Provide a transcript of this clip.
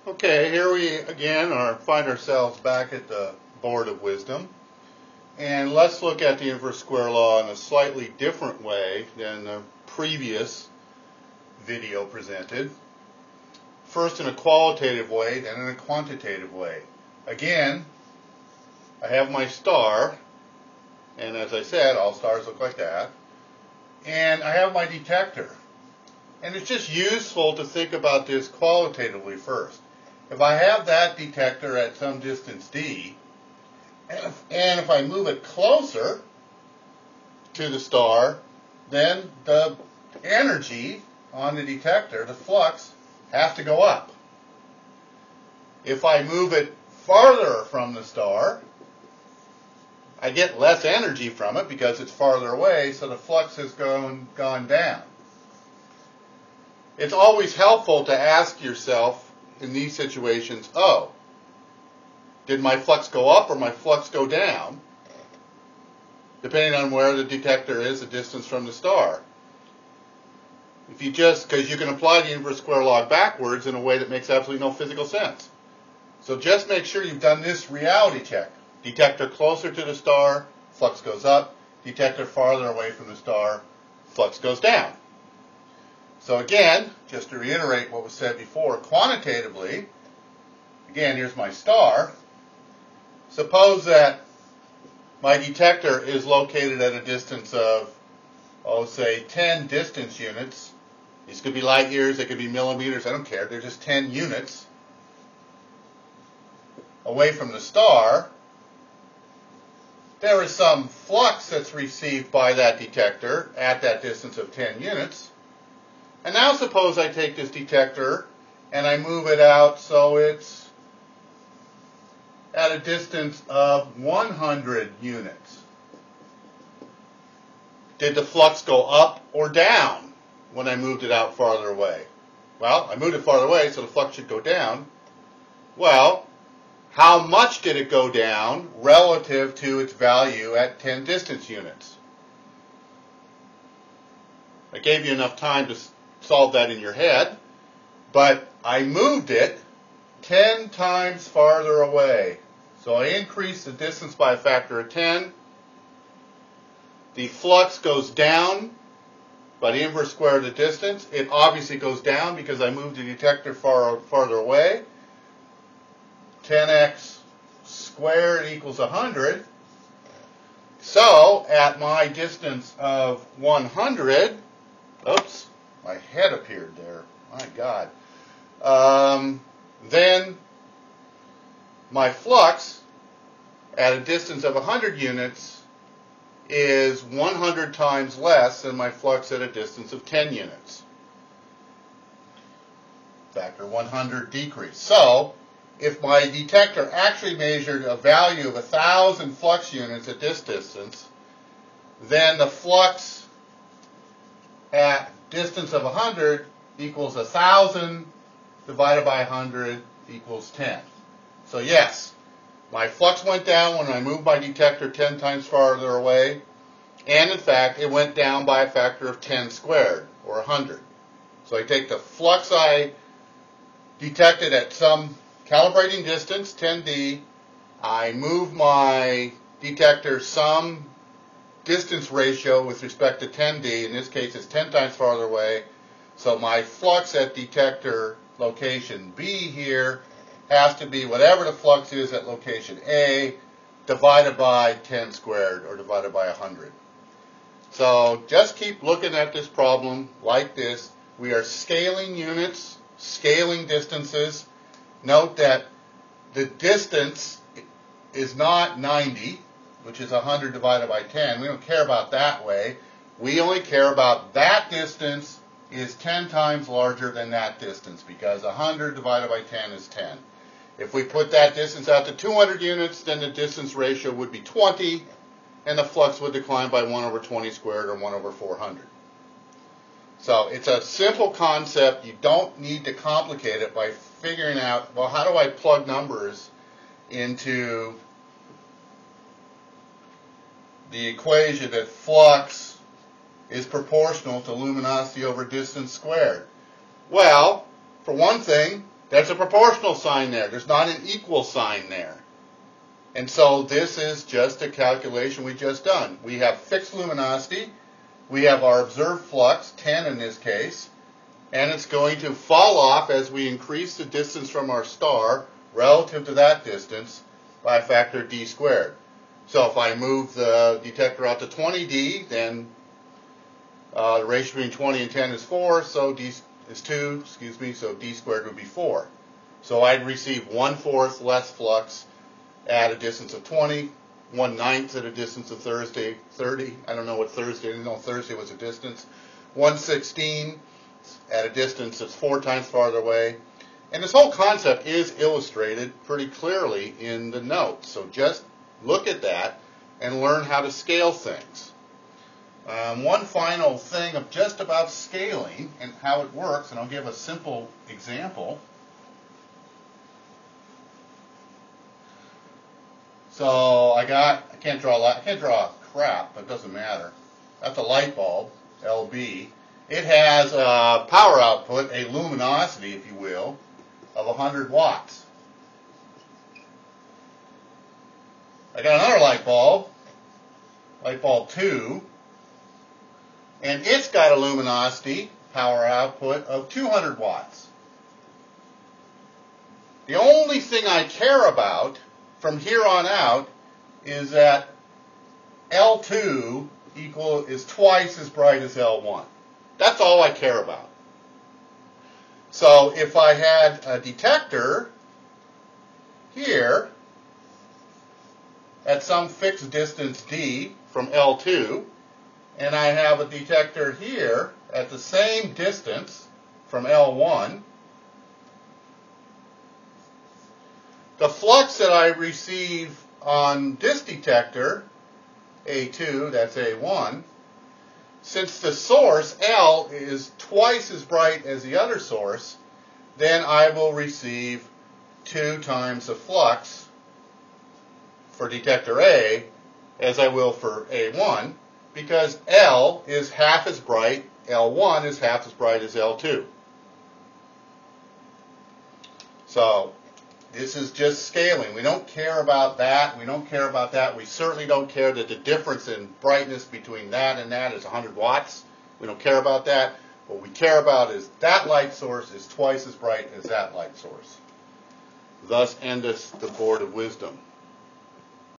Okay, here we again find ourselves back at the board of wisdom. And let's look at the inverse square law in a slightly different way than the previous video presented. First in a qualitative way, then in a quantitative way. Again, I have my star, and as I said, all stars look like that. And I have my detector. And it's just useful to think about this qualitatively first. If I have that detector at some distance d, and if I move it closer to the star, then the energy on the detector, the flux, has to go up. If I move it farther from the star, I get less energy from it because it's farther away, so the flux has gone down. It's always helpful to ask yourself in these situations, oh, did my flux go up or my flux go down? Depending on where the detector is, the distance from the star. If you because you can apply the inverse square law backwards in a way that makes absolutely no physical sense. So just make sure you've done this reality check. Detector closer to the star, flux goes up. Detector farther away from the star, flux goes down. So again, just to reiterate what was said before, quantitatively, again, here's my star. Suppose that my detector is located at a distance of, say 10 distance units. These could be light years, they could be millimeters, I don't care. They're just 10 units away from the star. There is some flux that's received by that detector at that distance of 10 units. And now suppose I take this detector and I move it out so it's at a distance of 100 units. Did the flux go up or down when I moved it out farther away? Well, I moved it farther away, so the flux should go down. Well, how much did it go down relative to its value at 10 distance units? I gave you enough time to solve that in your head, but I moved it 10 times farther away. So I increased the distance by a factor of 10. The flux goes down by the inverse square of the distance. It obviously goes down because I moved the detector farther away. 10x squared equals 100. So at my distance of 100, oops, my head appeared there. My God. Then my flux at a distance of 100 units is 100 times less than my flux at a distance of 10 units. Factor 100 decrease. So if my detector actually measured a value of 1,000 flux units at this distance, then the flux at distance of 100 equals 1,000 divided by 100 equals 10. So yes, my flux went down when I moved my detector 10 times farther away, and in fact it went down by a factor of 10 squared, or 100. So I take the flux I detected at some calibrating distance, 10d, I move my detector some distance ratio with respect to 10d, in this case it's 10 times farther away, so my flux at detector location B here has to be whatever the flux is at location A divided by 10 squared, or divided by 100. So just keep looking at this problem like this. We are scaling units, scaling distances. Note that the distance is not 90, which is 100 divided by 10. We don't care about that way. We only care about that distance is 10 times larger than that distance, because 100 divided by 10 is 10. If we put that distance out to 200 units, then the distance ratio would be 20, and the flux would decline by 1 over 20 squared, or 1 over 400. So it's a simple concept. You don't need to complicate it by figuring out, well, how do I plug numbers into the equation that flux is proportional to luminosity over distance squared? Well, for one thing, There's a proportional sign there. There's not an equal sign there. And so this is just a calculation we just done. We have fixed luminosity. We have our observed flux, 10 in this case, and it's going to fall off as we increase the distance from our star relative to that distance by a factor of d squared. So if I move the detector out to 20d, then the ratio between 20 and 10 is 4, so d is 2, so d squared would be 4. So I'd receive 1/4 less flux at a distance of 20, 1/9 at a distance of 30. I don't know what Thursday, I didn't know Thursday was a distance. 1/16 at a distance that's 4 times farther away. And this whole concept is illustrated pretty clearly in the notes. So just look at that and learn how to scale things. One final thing of just about scaling and how it works, and I'll give a simple example. So I can't draw crap, but it doesn't matter. That's a light bulb, LB. It has a power output, a luminosity, if you will, of 100 watts. I got another light bulb 2, and it's got a luminosity, power output of 200 watts. The only thing I care about from here on out is that L2 is twice as bright as L1. That's all I care about. So if I had a detector here at some fixed distance d from L2, and I have a detector here at the same distance from L1, the flux that I receive on this detector, A2, that's A1, since the source, L, is twice as bright as the other source, then I will receive 2 times the flux for detector A as I will for A1, because L is half as bright, L1 is half as bright as L2. So this is just scaling. We don't care about that. We don't care about that. We certainly don't care that the difference in brightness between that and that is 100 watts. We don't care about that. What we care about is that light source is twice as bright as that light source. Thus endeth the Board of Wisdom.